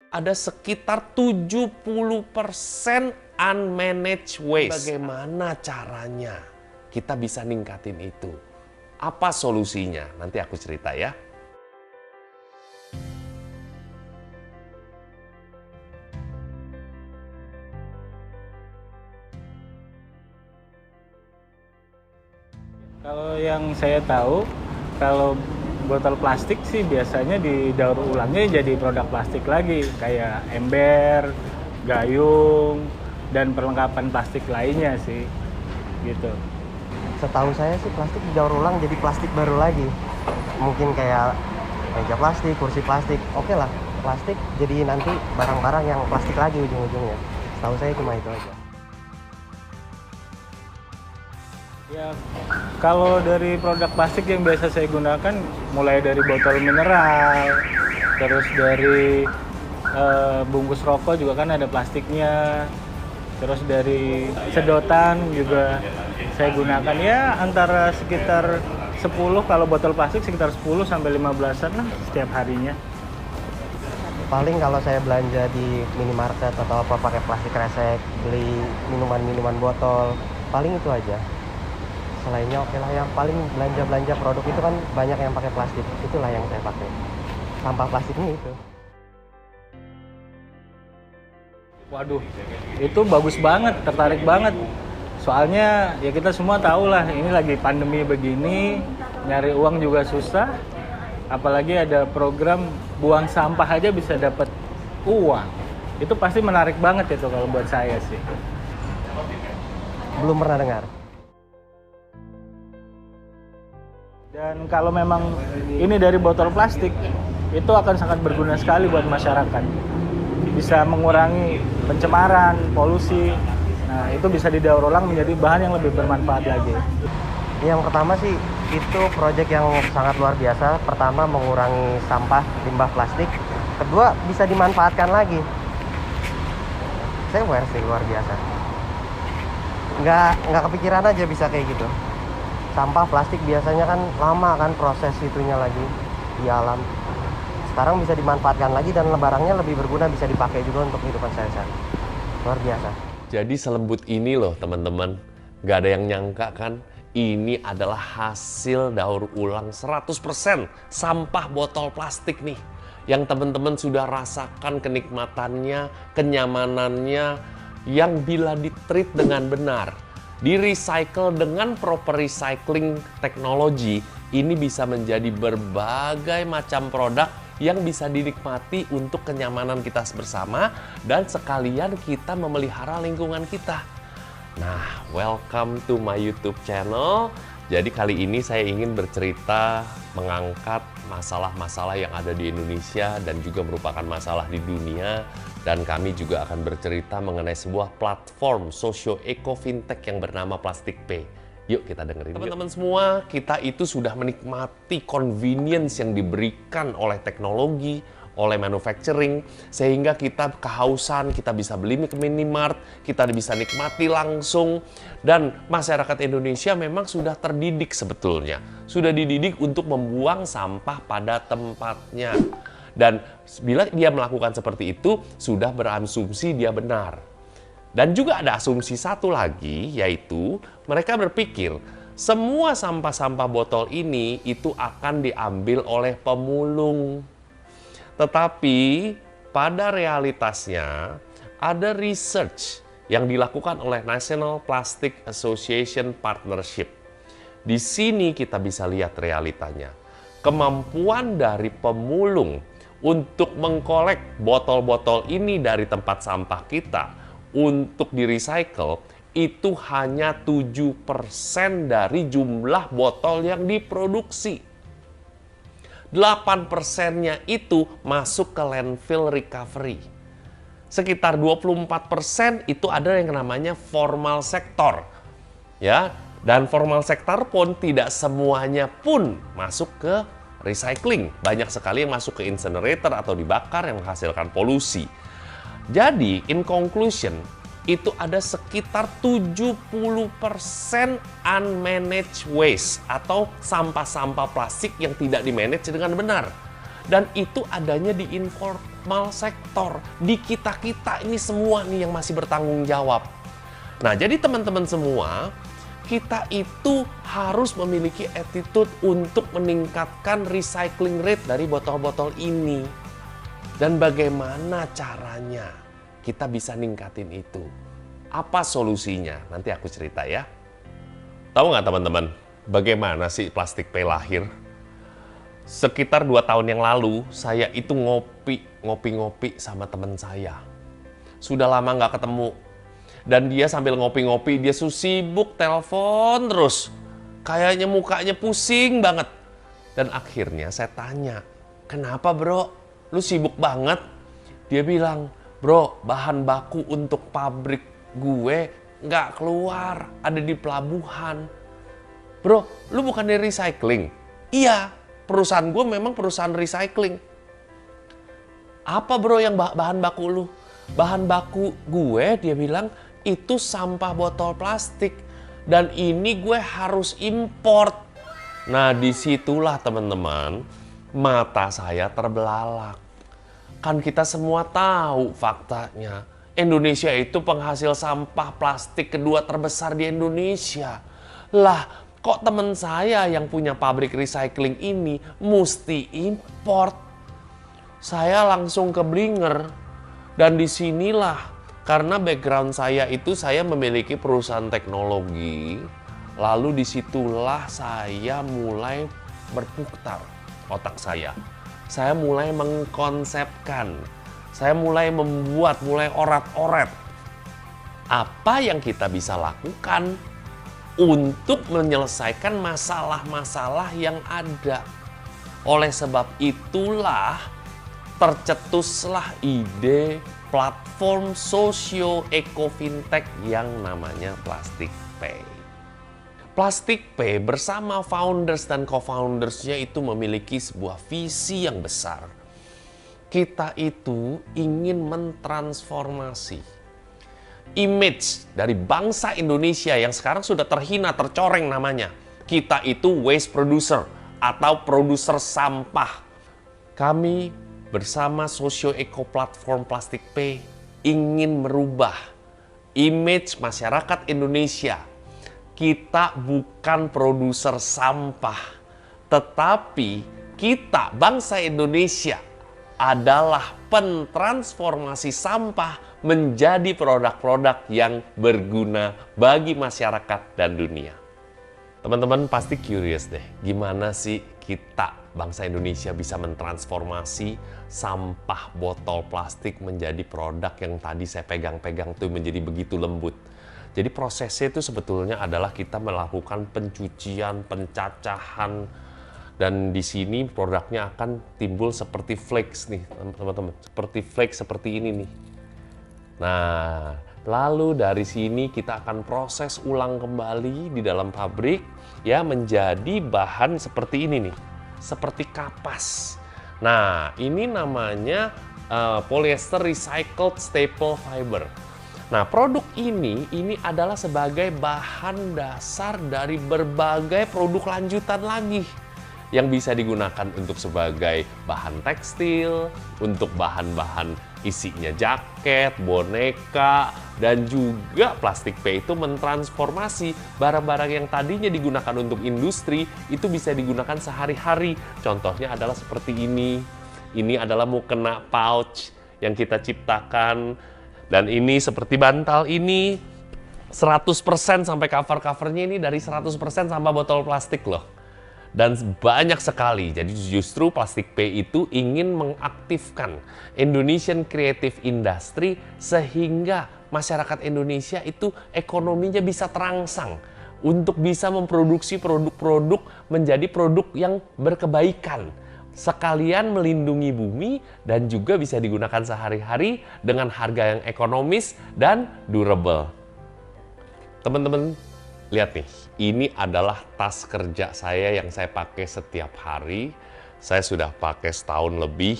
Ada sekitar 70% unmanaged waste. Bagaimana caranya kita bisa ningkatin itu? Apa solusinya? Nanti aku cerita ya. Kalau yang saya tahu, kalau botol plastik sih biasanya didaur ulangnya jadi produk plastik lagi, kayak ember, gayung, dan perlengkapan plastik lainnya sih, gitu. Setahu saya sih plastik didaur ulang jadi plastik baru lagi. Mungkin kayak meja plastik, kursi plastik. Oke lah, plastik jadi nanti barang-barang yang plastik lagi ujung-ujungnya. Setahu saya cuma itu aja. Ya, kalau dari produk plastik yang biasa saya gunakan, mulai dari botol mineral, terus dari bungkus rokok juga kan ada plastiknya, terus dari sedotan juga saya gunakan ya antara sekitar 10, kalau botol plastik sekitar 10 sampai 15-an lah setiap harinya. Paling kalau saya belanja di minimarket atau apa pakai plastik kresek, beli minuman-minuman botol, paling itu aja. Selainnya oke lah, yang paling belanja-belanja produk itu kan banyak yang pakai plastik. Itulah yang saya pakai. Sampah plastiknya itu. Waduh, itu bagus banget, tertarik banget. Soalnya ya kita semua tahu lah, ini lagi pandemi begini, nyari uang juga susah. Apalagi ada program buang sampah aja bisa dapat uang. Itu pasti menarik banget itu kalau buat saya sih. Belum pernah dengar. Dan kalau memang ini dari botol plastik, itu akan sangat berguna sekali buat masyarakat. Bisa mengurangi pencemaran, polusi. Nah, itu bisa didaur ulang menjadi bahan yang lebih bermanfaat lagi. Yang pertama sih, itu proyek yang sangat luar biasa. Pertama, mengurangi sampah limbah plastik. Kedua, bisa dimanfaatkan lagi. Saya aware sih, luar biasa. Nggak kepikiran aja bisa kayak gitu. Sampah plastik biasanya kan lama kan proses itunya lagi di alam. Sekarang bisa dimanfaatkan lagi dan barangnya lebih berguna, bisa dipakai juga untuk kehidupan sehari-hari. Luar biasa. Jadi selembut ini loh teman-teman. Gak ada yang nyangka kan, ini adalah hasil daur ulang 100% sampah botol plastik nih. Yang teman-teman sudah rasakan kenikmatannya, kenyamanannya, yang bila ditreat dengan benar, di-recycle dengan proper recycling teknologi, ini bisa menjadi berbagai macam produk yang bisa dinikmati untuk kenyamanan kita bersama dan sekalian kita memelihara lingkungan kita. Nah, welcome to my YouTube channel. Jadi kali ini saya ingin bercerita mengangkat masalah-masalah yang ada di Indonesia dan juga merupakan masalah di dunia. Dan kami juga akan bercerita mengenai sebuah platform socio-eco fintech yang bernama Plastik Pay. Yuk kita dengerin. Teman-teman semua, kita itu sudah menikmati convenience yang diberikan oleh teknologi, oleh manufacturing, sehingga kita kehausan, kita bisa beli ke minimart, kita bisa nikmati langsung. Dan masyarakat Indonesia memang sudah terdidik sebetulnya. Sudah dididik untuk membuang sampah pada tempatnya. Dan bila dia melakukan seperti itu, sudah berasumsi dia benar. Dan juga ada asumsi satu lagi, yaitu mereka berpikir semua sampah-sampah botol ini itu akan diambil oleh pemulung. Tetapi pada realitasnya ada research yang dilakukan oleh National Plastic Association Partnership. Di sini kita bisa lihat realitanya. Kemampuan dari pemulung untuk mengkolek botol-botol ini dari tempat sampah kita untuk di-recycle itu hanya 7% dari jumlah botol yang diproduksi. 8%-nya itu masuk ke landfill recovery. Sekitar 24% itu ada yang namanya formal sector. Ya, dan formal sector pun tidak semuanya pun masuk ke recycling. Banyak sekali yang masuk ke incinerator atau dibakar yang menghasilkan polusi. Jadi, in conclusion, itu ada sekitar 70% unmanaged waste atau sampah-sampah plastik yang tidak dimanage dengan benar. Dan itu adanya di mal sektor. Di kita-kita ini semua nih yang masih bertanggung jawab. Nah, jadi teman-teman semua, kita itu harus memiliki attitude untuk meningkatkan recycling rate dari botol-botol ini. Dan bagaimana caranya kita bisa ningkatin itu? Apa solusinya? Nanti aku cerita ya. Tahu nggak teman-teman, bagaimana sih Plastik Pay lahir? Sekitar 2 tahun yang lalu, saya itu ngopi-ngopi sama teman saya. Sudah lama nggak ketemu. Dan dia sambil ngopi-ngopi, dia sibuk telepon terus. Kayaknya mukanya pusing banget. Dan akhirnya saya tanya, kenapa bro? Lu sibuk banget? Dia bilang, bro, bahan baku untuk pabrik gue nggak keluar, ada di pelabuhan. Bro, lu bukan dari recycling? Iya, perusahaan gue memang perusahaan recycling. Apa bro yang bahan baku lu? Bahan baku gue, dia bilang, itu sampah botol plastik. Dan ini gue harus import. Nah, disitulah teman-teman, mata saya terbelalak. Kan kita semua tahu faktanya. Indonesia itu penghasil sampah plastik kedua terbesar di Indonesia. Lah, kok teman saya yang punya pabrik recycling ini mesti import? Saya langsung keblinger. Dan disinilah, karena background saya itu saya memiliki perusahaan teknologi. Lalu disitulah saya mulai berputar otak saya. Saya mulai mengkonsepkan. Saya mulai membuat, mulai orat-oret. Apa yang kita bisa lakukan untuk menyelesaikan masalah-masalah yang ada. Oleh sebab itulah tercetuslah ide platform sosio-eko fintech yang namanya Plastik Pay. Plastik Pay bersama founders dan co-foundersnya itu memiliki sebuah visi yang besar. Kita itu ingin mentransformasi image dari bangsa Indonesia yang sekarang sudah terhina, tercoreng namanya. Kita itu waste producer atau produser sampah. Kami bersama socio-eko platform Plastik Pay ingin merubah image masyarakat Indonesia. Kita bukan produser sampah, tetapi kita bangsa Indonesia adalah pentransformasi sampah menjadi produk-produk yang berguna bagi masyarakat dan dunia. Teman-teman pasti curious deh, gimana sih kita bangsa Indonesia bisa mentransformasi sampah botol plastik menjadi produk yang tadi saya pegang-pegang tuh menjadi begitu lembut. Jadi prosesnya itu sebetulnya adalah kita melakukan pencucian, pencacahan, dan di sini produknya akan timbul seperti flakes nih, teman-teman. Seperti flakes seperti ini nih. Nah, lalu dari sini kita akan proses ulang kembali di dalam pabrik ya menjadi bahan seperti ini nih. Seperti kapas. Nah, ini namanya polyester recycled staple fiber. Nah, produk ini adalah sebagai bahan dasar dari berbagai produk lanjutan lagi yang bisa digunakan untuk sebagai bahan tekstil, untuk bahan-bahan isinya jaket, boneka, dan juga Plastik Pay itu mentransformasi barang-barang yang tadinya digunakan untuk industri itu bisa digunakan sehari-hari. Contohnya adalah seperti ini. Ini adalah mukena pouch yang kita ciptakan. Dan ini seperti bantal ini 100% sampai cover-covernya ini dari 100% sampah botol plastik loh. Dan banyak sekali, jadi justru Plastik Pay itu ingin mengaktifkan Indonesian Creative Industry sehingga masyarakat Indonesia itu ekonominya bisa terangsang untuk bisa memproduksi produk-produk menjadi produk yang berkebaikan. Sekalian melindungi bumi dan juga bisa digunakan sehari-hari dengan harga yang ekonomis dan durable. Teman-teman, lihat nih, ini adalah tas kerja saya yang saya pakai setiap hari. Saya sudah pakai setahun lebih.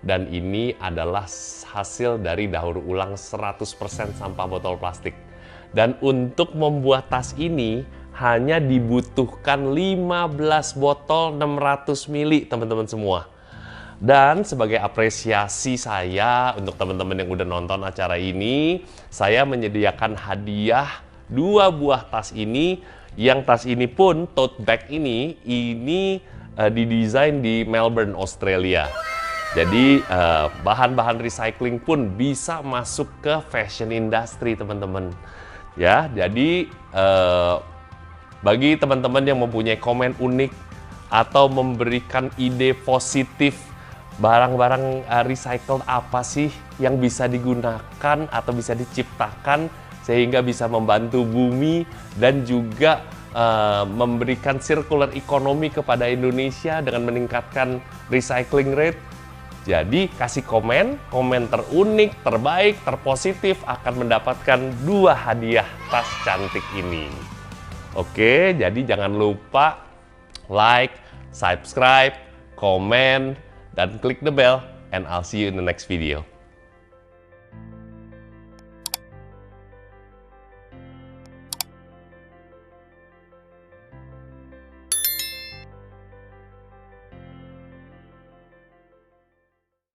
Dan ini adalah hasil dari daur ulang 100% sampah botol plastik. Dan untuk membuat tas ini, hanya dibutuhkan 15 botol 600 ml, teman-teman semua. Dan sebagai apresiasi saya untuk teman-teman yang udah nonton acara ini, saya menyediakan hadiah 2 buah tas ini. Yang tas ini pun, tote bag ini didesain di Melbourne, Australia. Jadi bahan-bahan recycling pun bisa masuk ke fashion industry, teman-teman. Ya, jadi bagi teman-teman yang mempunyai komen unik atau memberikan ide positif, barang-barang recycled apa sih yang bisa digunakan atau bisa diciptakan sehingga bisa membantu bumi dan juga memberikan circular economy kepada Indonesia dengan meningkatkan recycling rate. Jadi kasih komen terunik, terbaik, terpositif akan mendapatkan 2 hadiah tas cantik ini. Oke, jadi jangan lupa like, subscribe, komen, dan klik the bell, and I'll see you in the next video.